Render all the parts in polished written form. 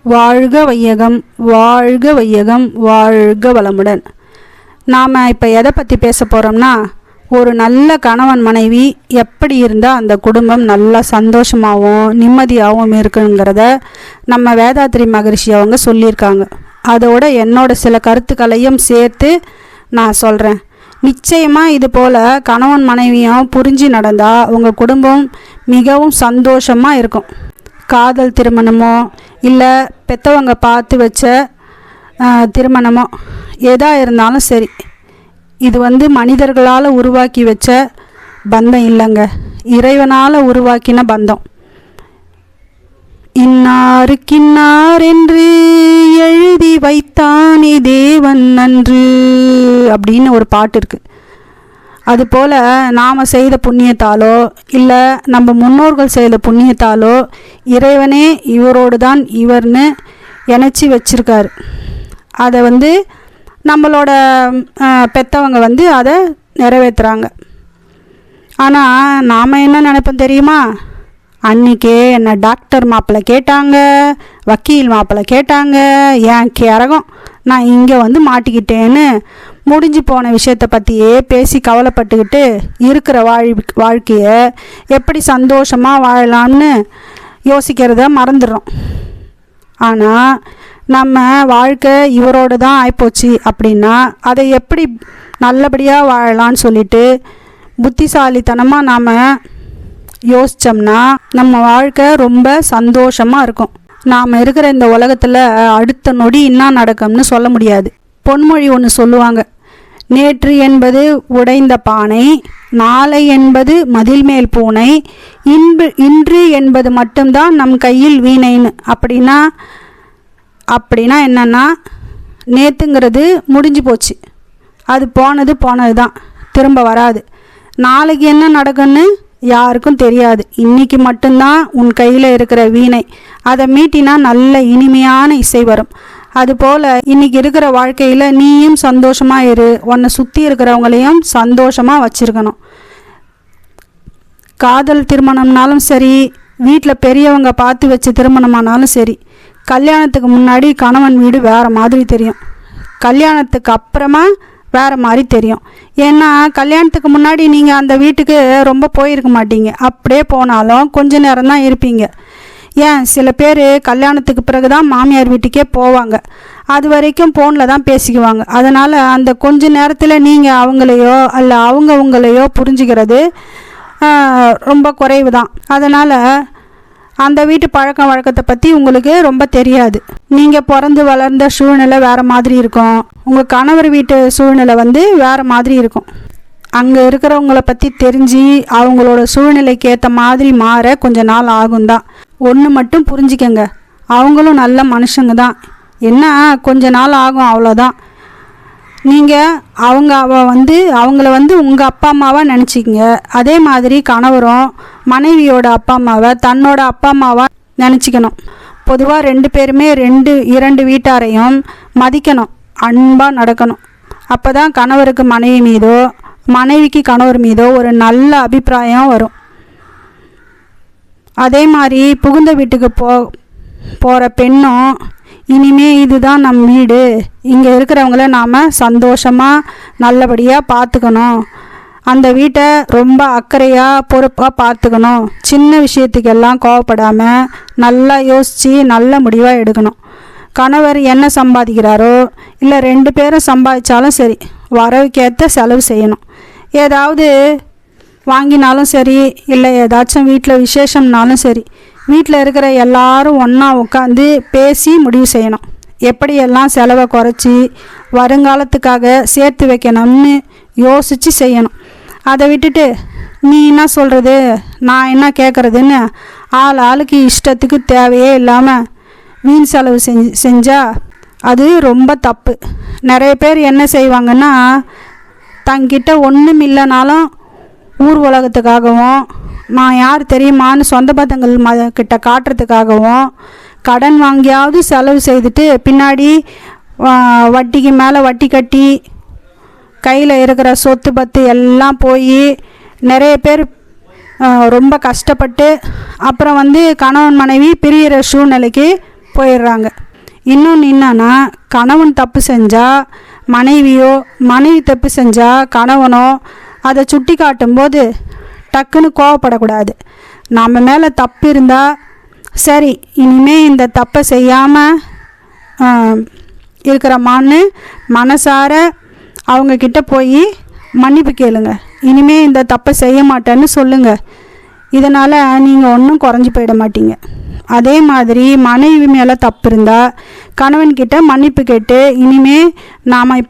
வாழ்க வையகம், வாழ்க வையகம், வாழ்க வளமுடன். நாம் இப்போ எதை பற்றி பேச போகிறோம்னா, ஒரு நல்ல கணவன் மனைவி எப்படி இருந்தால் அந்த குடும்பம் நல்லா சந்தோஷமாகவும் நிம்மதியாகவும் இருக்குங்கிறத நம்ம வேதாத்ரி மகரிஷி அவங்க சொல்லியிருக்காங்க. அதோட என்னோட சில கருத்துக்களையும் சேர்த்து நான் சொல்கிறேன். நிச்சயமாக இது போல் கணவன் மனைவியும் புரிஞ்சு நடந்தால் உங்கள் குடும்பம் மிகவும் சந்தோஷமாக இருக்கும். காதல் திருமணமோ இல்லை பெற்றவங்க பார்த்து வச்ச திருமணமோ எதாக இருந்தாலும் சரி, இது மனிதர்களால் உருவாக்கி வச்ச பந்தம் இல்லைங்க, இறைவனால் உருவாக்கின பந்தம். இன்னாருக்கின்னார் என்று எழுதி வைத்தானே தேவன் நன்று அப்படின்னு ஒரு பாட்டு இருக்குது. அதுபோல் நாம் செய்த புண்ணியத்தாலோ இல்லை நம்ம முன்னோர்கள் செய்த புண்ணியத்தாலோ இறைவனே இவரோடு தான் இவர்னு இணைச்சி வச்சிருக்காரு. அதை நம்மளோட பெற்றவங்க அதை நிறைவேற்றுறாங்க. ஆனால் நாம் என்ன நினைப்போம் தெரியுமா? அன்றைக்கே என்னை டாக்டர் மாப்பிள்ளை கேட்டாங்க, வக்கீல் மாப்பிள்ளை கேட்டாங்க, ஏன் கிறகம் நான் இங்கே மாட்டிக்கிட்டேன்னு முடிஞ்சு போன விஷயத்தை பற்றியே பேசி கவலைப்பட்டுக்கிட்டு இருக்கிற வாழ்க்கையை எப்படி சந்தோஷமாக வாழலாம்னு யோசிக்கிறத மறந்துடுறோம். ஆனால் நம்ம வாழ்க்கை இவரோடு தான் ஆயிப்போச்சு அப்படின்னா அதை எப்படி நல்லபடியாக வாழலான்னு சொல்லிட்டு புத்திசாலித்தனமாக நாம் யோசித்தோம்னா நம்ம வாழ்க்கை ரொம்ப சந்தோஷமாக இருக்கும். நாம் இருக்கிற இந்த உலகத்தில் அடுத்த நொடி என்ன நடக்கும்னு சொல்ல முடியாது. பொன்மொழி ஒன்று சொல்லுவாங்க, நேற்று என்பது உடைந்த பானை, நாளை என்பது மதில் மேல் பூனை, இன்று என்பது மட்டும்தான் நம் கையில் வீணைன்னு. அப்படின்னா என்னன்னா, நேற்றுங்கிறது முடிஞ்சு போச்சு, அது போனது தான், திரும்ப வராது. நாளைக்கு என்ன நடக்கும்னு யாருக்கும் தெரியாது. இன்னைக்கு மட்டும்தான் உன் கையில் இருக்கிற வீணை, அதை மீட்டினா நல்ல இனிமையான இசை வரும். அதுபோல் இன்னைக்கு இருக்கிற வாழ்க்கையில் நீயும் சந்தோஷமாக இரு, உன்னை சுற்றி இருக்கிறவங்களையும் சந்தோஷமாக வச்சுருக்கணும். காதல் திருமணம்னாலும் சரி, வீட்டில் பெரியவங்க பார்த்து வச்ச திருமணமானாலும் சரி, கல்யாணத்துக்கு முன்னாடி கணவன் வீடு வேறு மாதிரி தெரியும், கல்யாணத்துக்கு அப்புறமா வேறு மாதிரி தெரியும். ஏன்னா கல்யாணத்துக்கு முன்னாடி நீங்கள் அந்த வீட்டுக்கு ரொம்ப போயிருக்க மாட்டீங்க, அப்படியே போனாலும் கொஞ்ச நேரம் தான் இருப்பீங்க. ஏன் சில பேர் கல்யாணத்துக்கு பிறகு தான் மாமியார் வீட்டுக்கே போவாங்க, அது வரைக்கும் ஃபோனில் தான் பேசிக்குவாங்க. அதனால் அந்த கொஞ்ச நேரத்தில் நீங்கள் அவங்களையோ அல்ல அவங்க உங்களையோ புரிஞ்சுக்கிறது ரொம்ப குறைவு தான். அதனால் அந்த வீட்டு பழக்க வழக்கத்தை பற்றி உங்களுக்கு ரொம்ப தெரியாது. நீங்கள் பிறந்து வளர்ந்த சூழ்நிலை வேறு மாதிரி இருக்கும், உங்கள் கணவர் வீட்டு சூழ்நிலை வேறு மாதிரி இருக்கும். அங்கே இருக்கிறவங்கள பற்றி தெரிஞ்சு அவங்களோட சூழ்நிலைக்கு ஏற்ற மாதிரி மாற கொஞ்ச நாள் ஆகும் தான். ஒன்று மட்டும் புரிஞ்சுக்கங்க, அவங்களும் நல்ல மனுஷங்க தான், என்ன கொஞ்ச நாள் ஆகும் அவ்வளோதான். நீங்கள் அவங்கள உங்கள் அப்பா அம்மாவாக நினச்சிக்கங்க. அதே மாதிரி கணவரும் மனைவியோட அப்பா அம்மாவை தன்னோட அப்பா அம்மாவாக நினச்சிக்கணும். பொதுவாக ரெண்டு பேருமே இரண்டு வீட்டாரையும் மதிக்கணும், அன்பாக நடக்கணும். அப்போ தான் கணவருக்கு மனைவி மீதோ மனைவிக்கு கணவர் மீதோ ஒரு நல்ல அபிப்பிராயம் வரும். அதே மாதிரி புகுந்த வீட்டுக்கு போகிற பெண்ணும் இனிமே இதுதான் நம் வீடு, இங்கே இருக்கிறவங்கள நாம் சந்தோஷமாக நல்லபடியாக பார்த்துக்கணும், அந்த வீட்டை ரொம்ப அக்கறையாக பொறுப்பாக பார்த்துக்கணும், சின்ன விஷயத்துக்கெல்லாம் கோவப்படாமல் நல்லா யோசித்து நல்ல முடிவாக எடுக்கணும். கணவர் என்ன சம்பாதிக்கிறாரோ இல்லை ரெண்டு பேரும் சம்பாதிச்சாலும் சரி, வரவுக்கேற்ற செலவு செய்யணும். ஏதாவது வாங்கினாலும் சரி, இல்லை ஏதாச்சும் வீட்டில் விசேஷம்னாலும் சரி, வீட்டில் இருக்கிற எல்லாரும் ஒன்றா உட்காந்து பேசி முடிவு செய்யணும். எப்படியெல்லாம் செலவை குறைச்சி வருங்காலத்துக்காக சேர்த்து வைக்கணும்னு யோசித்து செய்யணும். அதை விட்டுட்டு நீ என்ன சொல்கிறது நான் என்ன கேட்குறதுன்னு ஆளுக்கு இஷ்டத்துக்கு தேவையே இல்லாமல் வீண் செலவு செஞ்சால் அது ரொம்ப தப்பு. நிறைய பேர் என்ன செய்வாங்கன்னா, தங்கிட்ட ஒன்றும் இல்லைனாலும் ஊர் உலகத்துக்காகவும் நான் யார் தெரியுமான்னு சொந்த பந்தங்கள் கிட்ட காட்டுறதுக்காகவும் கடன் வாங்கியாவது செலவு செய்துட்டு பின்னாடி வட்டிக்கு மேலே வட்டி கட்டி கையில் இருக்கிற சொத்து பத்து எல்லாம் போய் நிறைய பேர் ரொம்ப கஷ்டப்பட்டு அப்புறம் கணவன் மனைவி பிரிகிற சூழ்நிலைக்கு போயிடுறாங்க. இன்னொன்று என்னன்னா, கணவன் தப்பு செஞ்சால் மனைவியோ, மனைவி தப்பு செஞ்சால் கணவனோ அதை சுட்டி காட்டும்போது டக்குன்னு கோவப்படக்கூடாது. நம்ம மேலே தப்பு இருந்தால் சரி, இனிமேல் இந்த தப்பை செய்யாமல் இருக்கிறமான்னு மனசார அவங்கக்கிட்ட போய் மன்னிப்பு கேளுங்க. இனிமேல் இந்த தப்பை செய்ய மாட்டேன்னு சொல்லுங்கள். இதனால் நீங்கள் ஒன்றும் குறைஞ்சி போயிட மாட்டீங்க. அதே மாதிரி மனைவி மேலே தப்பு இருந்தால் கணவன்கிட்ட மன்னிப்பு கேட்டு இனிமேல் நாம்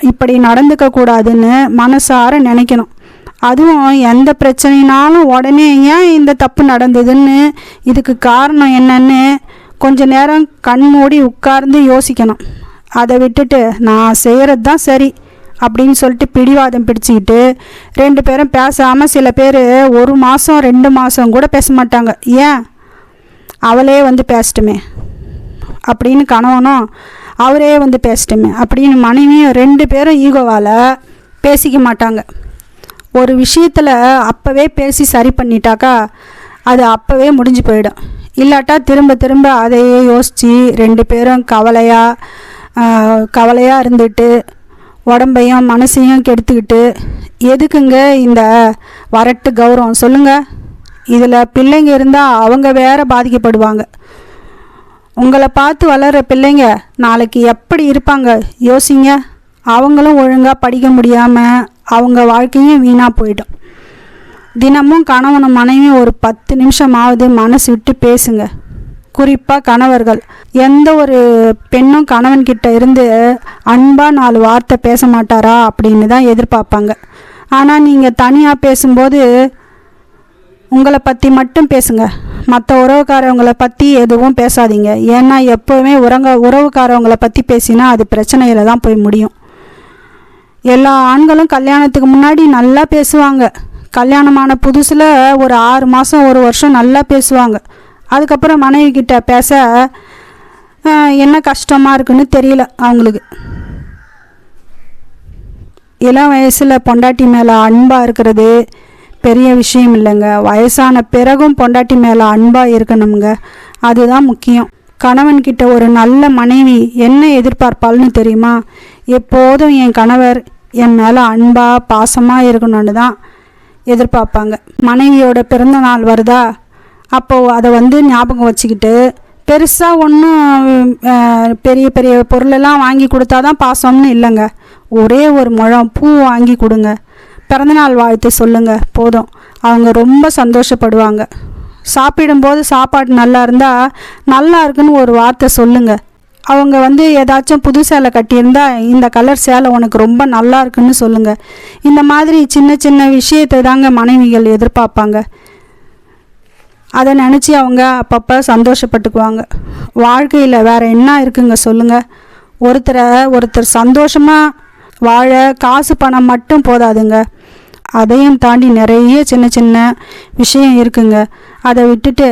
இப்படி நடந்துக்கக்கூடாதுன்னு மனசார நினைக்கணும். அதுவும் எந்த பிரச்சனைனாலும் உடனே ஏன் இந்த தப்பு நடந்ததுன்னு, இதுக்கு காரணம் என்னன்னு கொஞ்ச நேரம் கண் மூடி உட்கார்ந்து யோசிக்கணும். அதை விட்டுட்டு நான் செய்கிறது தான் சரி அப்படின்னு சொல்லிட்டு பிடிவாதம் பிடிச்சிக்கிட்டு 2 பேரும் பேசாமல் சில பேர் 1 மாதம் 2 மாதம் கூட பேச மாட்டாங்க. ஏன், அவளே வந்து பேசட்டுமே அப்படின்னு கணவனும் அவரே வந்து பேசட்டுமே அப்படின்னு மனைவியும் 2 பேரும் ஈகோவால் பேசிக்க மாட்டாங்க. ஒரு விஷயத்தில் அப்போவே பேசி சரி பண்ணிட்டாக்கா அது அப்போவே முடிஞ்சு போயிடும். இல்லாட்டா திரும்ப திரும்ப அதையே யோசித்து 2 பேரும் கவலையாக இருந்துட்டு உடம்பையும் மனசையும் கெடுத்துக்கிட்டு எதுக்குங்க இந்த வரட்டு கௌரவம் சொல்லுங்கள்? இதில் பிள்ளைங்க இருந்தால் அவங்க வேற பாதிக்கப்படுவாங்க. உங்களை பார்த்து வளர்கிற பிள்ளைங்க நாளைக்கு எப்படி இருப்பாங்க யோசிங்க. அவங்களும் ஒழுங்காக படிக்க முடியாமல் அவங்க வாழ்க்கையும் வீணாக போயிடும். தினமும் கணவனும் மனைவியும் ஒரு 10 நிமிஷமாவது மனசு விட்டு பேசுங்க. குறிப்பாக கணவர்கள். எந்த ஒரு பெண்ணும் கணவன்கிட்ட இருந்து அன்பாக 4 வார்த்தை பேச மாட்டாரா அப்படின்னு தான் எதிர்பார்ப்பாங்க. ஆனால் நீங்கள் தனியாக பேசும்போது உங்களை பற்றி மட்டும் பேசுங்க. மற்ற உறவுக்காரவங்களை பற்றி எதுவும் பேசாதீங்க. ஏன்னா எப்போவுமே உறவுக்காரவங்களை பற்றி பேசினா அது பிரச்சனையில் தான் போய் முடியும். எல்லா ஆண்களும் கல்யாணத்துக்கு முன்னாடி நல்லா பேசுவாங்க. கல்யாணமான புதுசில் ஒரு 6 மாதம் 1 வருஷம் நல்லா பேசுவாங்க. அதுக்கப்புறம் மனைவி கிட்ட பேச என்ன கஷ்டமாக இருக்குன்னு தெரியல அவங்களுக்கு. இளம் வயசில் பொண்டாட்டி மேலே அன்பாக இருக்கிறது பெரிய விஷயம் இல்லைங்க. வயசான பிறகும் பொண்டாட்டி மேலே அன்பாக இருக்கணுங்க, அதுதான் முக்கியம். கணவன்கிட்ட ஒரு நல்ல மனைவி என்ன எதிர்பார்ப்பாள்னு தெரியுமா? எப்போதும் என் கணவர் என் மேலே அன்பாக பாசமாக இருக்கணும்னு தான் எதிர்பார்ப்பாங்க. மனைவியோட பிறந்த நாள் வருதா, அப்போது அதை வந்து ஞாபகம் வச்சுக்கிட்டு பெருசாக ஒன்றும் பெரிய பெரிய பொருளெல்லாம் வாங்கி கொடுத்தா தான் பாசம்னு இல்லைங்க. ஒரே ஒரு முழம் பூ வாங்கி கொடுங்க, பிறந்தநாள் வாழ்த்து சொல்லுங்கள், போதும். அவங்க ரொம்ப சந்தோஷப்படுவாங்க. சாப்பிடும்போது சாப்பாடு நல்லா இருந்தால் நல்லா இருக்குன்னு ஒரு வார்த்தை சொல்லுங்கள். அவங்க வந்து ஏதாச்சும் புது சேலை கட்டியிருந்தா இந்த கலர் சேலை உனக்கு ரொம்ப நல்லா இருக்குன்னு சொல்லுங்கள். இந்த மாதிரி சின்ன சின்ன விஷயத்தை தாங்க மனைவிகள் எதிர்பார்ப்பாங்க. அதை நினச்சி அவங்க அப்பப்போ சந்தோஷப்பட்டுக்குவாங்க. வாழ்க்கையில் வேறு என்ன இருக்குங்க சொல்லுங்கள்? ஒருத்தர் சந்தோஷமாக வாழ காசு பணம் மட்டும் போதாதுங்க. அதையும் தாண்டி நிறைய சின்ன சின்ன விஷயம் இருக்குங்க. அதை விட்டுட்டு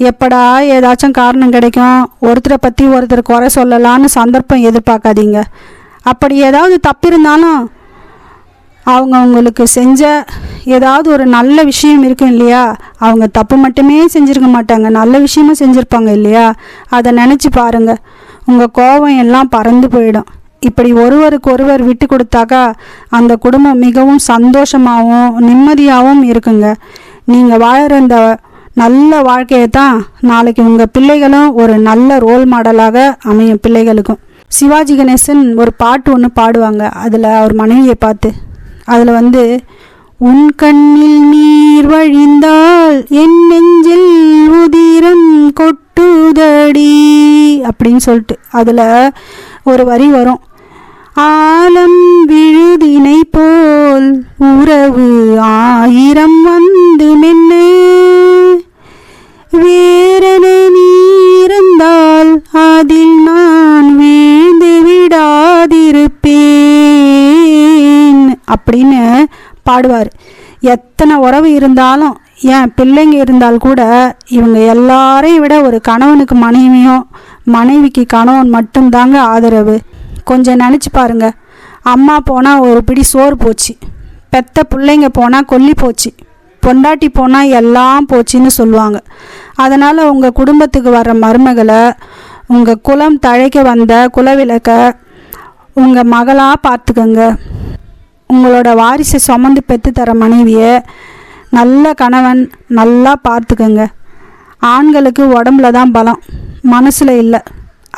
எப்படா ஏதாச்சும் காரணம் கிடைக்கும், ஒருத்தரை பற்றி ஒருத்தர் குறை சொல்லலான்னு சந்தர்ப்பம் எதிர்பார்க்காதீங்க. அப்படி ஏதாவது தப்பு இருந்தாலும் அவங்களுக்கு செஞ்ச ஏதாவது ஒரு நல்ல விஷயம் இருக்கும் இல்லையா? அவங்க தப்பு மட்டுமே செஞ்சுருக்க மாட்டாங்க, நல்ல விஷயமும் செஞ்சுருப்பாங்க இல்லையா? அதை நினச்சி பாருங்கள், உங்கள் கோபம் எல்லாம் பறந்து போயிடும். இப்படி ஒருவருக்கு ஒருவர் விட்டு கொடுத்தாக்கா அந்த குடும்பம் மிகவும் சந்தோஷமாகவும் நிம்மதியாகவும் இருக்குங்க. நீங்கள் வாழற இந்த நல்ல வாழ்க்கையை தான் நாளைக்கு உங்கள் பிள்ளைகளும் ஒரு நல்ல ரோல் மாடலாக அமையும் பிள்ளைகளுக்கும். சிவாஜி கணேசன் ஒரு பாட்டு ஒன்று பாடுவாங்க, அதில் அவர் மனைவியை பார்த்து. அதில் வந்து, உன் கண்ணில் நீர் வழிந்தால் என் நெஞ்சில் உதிரம் கொட்டுதடி அப்படின்னு சொல்லிட்டு அதில் ஒரு வரி வரும். ஆலம் விழுதினை போல் உறவு 1000 வந்து மென்ன வேறென நீர்ந்தால் அதில் நான் வீழ்ந்து விடாதிருப்பேன் அப்படின்னு பாடுவார். எத்தனை உறவு இருந்தாலும், ஏன் பிள்ளைங்க இருந்தால் கூட இவங்க எல்லாரையும் விட ஒரு கணவனுக்கு மனைவியும் மனைவிக்கு கணவன் மட்டும்தாங்க ஆதரவு. கொஞ்சம் நினச்சி பாருங்க. அம்மா போனால் ஒரு பிடி சோறு போச்சு, பெத்த பிள்ளைங்க போனால் கொல்லி போச்சு, பொண்டாட்டி போனால் எல்லாம் போச்சுன்னு சொல்லுவாங்க. அதனால் உங்கள் குடும்பத்துக்கு வர்ற மருமகளை உங்கள் குலம் தழைக்க வந்த குலவிளக்க உங்கள் மகளாக பார்த்துக்கங்க. உங்களோட வாரிசை சுமந்து பெற்று தர மனைவியை நல்ல கணவன் நல்லா பார்த்துக்கங்க. ஆண்களுக்கு உடம்புல தான் பலம், மனசில் இல்லை.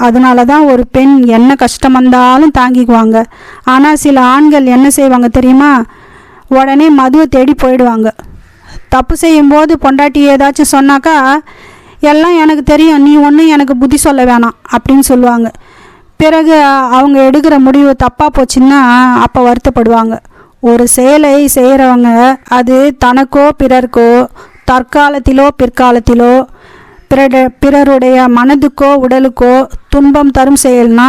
அதனால தான் ஒரு பெண் என்ன கஷ்டம் வந்தாலும் தாங்கிக்குவாங்க. ஆனால் சில ஆண்கள் என்ன செய்வாங்க தெரியுமா? உடனே மதுவை தேடி போயிடுவாங்க. தப்பு செய்யும்போது பொண்டாட்டி ஏதாச்சும் சொன்னாக்கா, எல்லாம் எனக்கு தெரியும், நீ ஒன்றும் எனக்கு புத்தி சொல்ல வேணாம் அப்படின்னு சொல்லுவாங்க. பிறகு அவங்க எடுக்கிற முடிவு தப்பாக போச்சுன்னா அப்போ வருத்தப்படுவாங்க. ஒரு செயலை செய்கிறவங்க அது தனக்கோ பிறர்க்கோ தற்காலத்திலோ பிற்காலத்திலோ பிறருடைய மனதுக்கோ உடலுக்கோ துன்பம் தரும் செயல்னா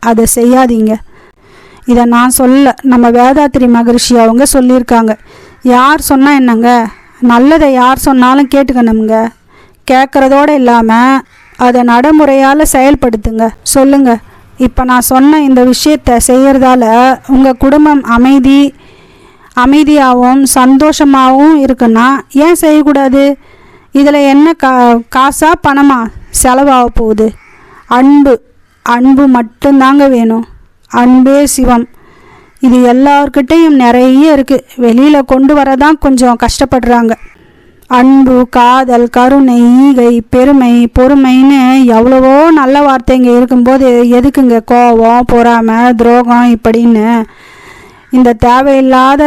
அதை செய்யாதீங்க. இதை நான் சொல்ல, நம்ம வேதாத்திரி மகரிஷி அவங்க சொல்லியிருக்காங்க. யார் சொன்னால் என்னங்க, நல்லதை யார் சொன்னாலும் கேட்டுக்கணுங்க. கேட்குறதோடு இல்லாமல் அதை நடைமுறையால் செயல்படுத்துங்க. சொல்லுங்கள், இப்போ நான் சொன்ன இந்த விஷயத்தை செய்கிறதால உங்கள் குடும்பம் அமைதியாகவும் சந்தோஷமாகவும் இருக்குன்னா ஏன் செய்யக்கூடாது? இதில் என்ன காசா பணமா செலவாக போகுது? அன்பு மட்டும்தாங்க வேணும். அன்பே சிவம். இது எல்லார்கிட்டையும் நிறைய இருக்குது, வெளியில் கொண்டு வரதான் கொஞ்சம் கஷ்டப்படுறாங்க. அன்பு, காதல், கருணை, ஈகை, பெருமை, பொறுமைன்னு எவ்வளவோ நல்ல வார்த்தைங்க இருக்கும்போது எதுக்குங்க கோபம், பொறாமை, துரோகம் இப்படின்னு? இந்த தேவையில்லாத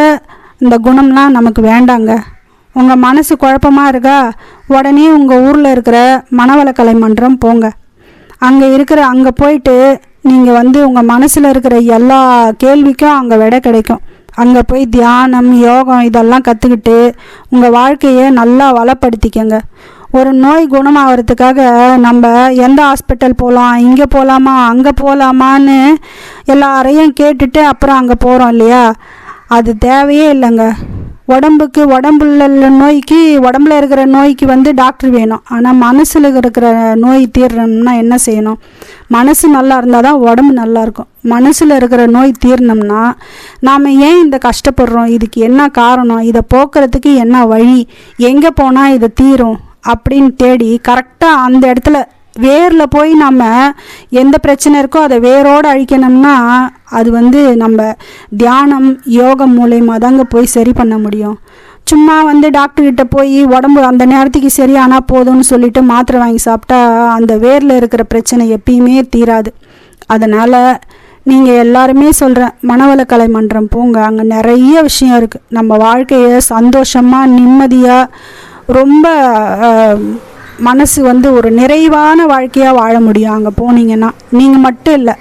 இந்த குணம்லாம் நமக்கு வேண்டாங்க. உங்கள் மனசு குழப்பமாக இருக்கா? உடனே உங்கள் ஊரில் இருக்கிற மனவளக்கலை மன்றம் போங்க. அங்கே போயிட்டு நீங்கள் உங்கள் மனசில் இருக்கிற எல்லா கேள்விக்கும் அங்கே விடை கிடைக்கும். அங்கே போய் தியானம், யோகம் இதெல்லாம் கற்றுக்கிட்டு உங்கள் வாழ்க்கையை நல்லா வளப்படுத்திக்கங்க. ஒரு நோய் குணமாகறதுக்காக நம்ம எந்த ஹாஸ்பிட்டல் போகலாம், இங்கே போகலாமா, அங்கே போகலாமான்னு எல்லாரையும் கேட்டுட்டு அப்புறம் அங்கே போகிறோம் இல்லையா? அது தேவையே இல்லைங்க. உடம்புல இருக்கிற நோய்க்கு டாக்டர் வேணும். ஆனால் மனசில் இருக்கிற நோய் தீரணும்னா என்ன செய்யணும்? மனசு நல்லா இருந்தால் தான் உடம்பு நல்லாயிருக்கும். மனசில் இருக்கிற நோய் தீரணும்னா நாம் ஏன் இந்த கஷ்டப்படுறோம், இதுக்கு என்ன காரணம், இதை போக்குறதுக்கு என்ன வழி, எங்கே போனால் இதை தீரும் அப்படின்னு தேடி கரெக்டாக அந்த இடத்துல வேரில் போய் நம்ம எந்த பிரச்சனை இருக்கோ அதை வேரோடு அழிக்கணும்னா அது நம்ம தியானம், யோகம் மூலயமா தாங்க போய் சரி பண்ண முடியும். சும்மா டாக்டர்கிட்ட போய் உடம்பு அந்த நேரத்துக்கு சரியானால் போதும்னு சொல்லிட்டு மாத்திரை வாங்கி சாப்பிட்டா அந்த வேரில் இருக்கிற பிரச்சனை எப்பயுமே தீராது. அதனால் நீங்கள் எல்லாருமே சொல்கிறேன், மனவளக்கலை மன்றம் போங்க. அங்கே நிறைய விஷயம் இருக்குது. நம்ம வாழ்க்கையை சந்தோஷமாக நிம்மதியாக ரொம்ப மனசு ஒரு நிறைவான வாழ்க்கையாக வாழ முடியும். அங்கே போனீங்கன்னா நீங்கள் மட்டும் இல்லை,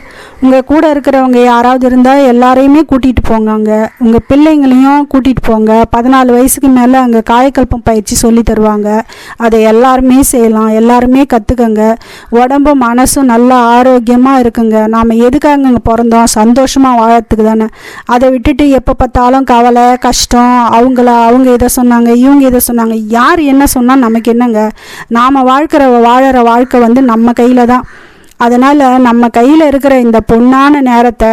உங்கள் கூட இருக்கிறவங்க யாராவது இருந்தால் எல்லாரையுமே கூட்டிகிட்டு போங்க. அங்கே உங்கள் பிள்ளைங்களையும் கூட்டிகிட்டு போங்க. 14 வயசுக்கு மேலே அங்கே காயக்கல்பம் பயிற்சி சொல்லி தருவாங்க. அதை எல்லாருமே செய்யலாம், எல்லாருமே கற்றுக்கங்க. உடம்பும் மனசும் நல்லா ஆரோக்கியமாக இருக்குங்க. நாம் எதுக்காக அங்கே பிறந்தோம்? சந்தோஷமாக வாழறதுக்கு தானே. அதை விட்டுட்டு எப்போ பார்த்தாலும் கவலை, கஷ்டம், அவங்க இதை சொன்னாங்க, இவங்க இதை சொன்னாங்க, யார் என்ன சொன்னால் நமக்கு என்னங்க? நாம் வாழற வாழ்க்கை நம்ம கையில் தான். அதனால் நம்ம கையில் இருக்கிற இந்த பொன்னான நேரத்தை,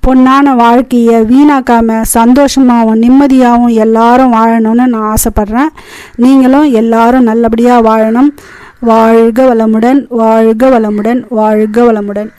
பொன்னான வாழ்க்கையை வீணாக்காமல் சந்தோஷமாகவும் நிம்மதியாகவும் எல்லாரும் வாழணும்னு நான் ஆசைப்பட்றேன். நீங்களும் எல்லாரும் நல்லபடியாக வாழணும். வாழ்க வளமுடன், வாழ்க வளமுடன், வாழ்க வளமுடன்.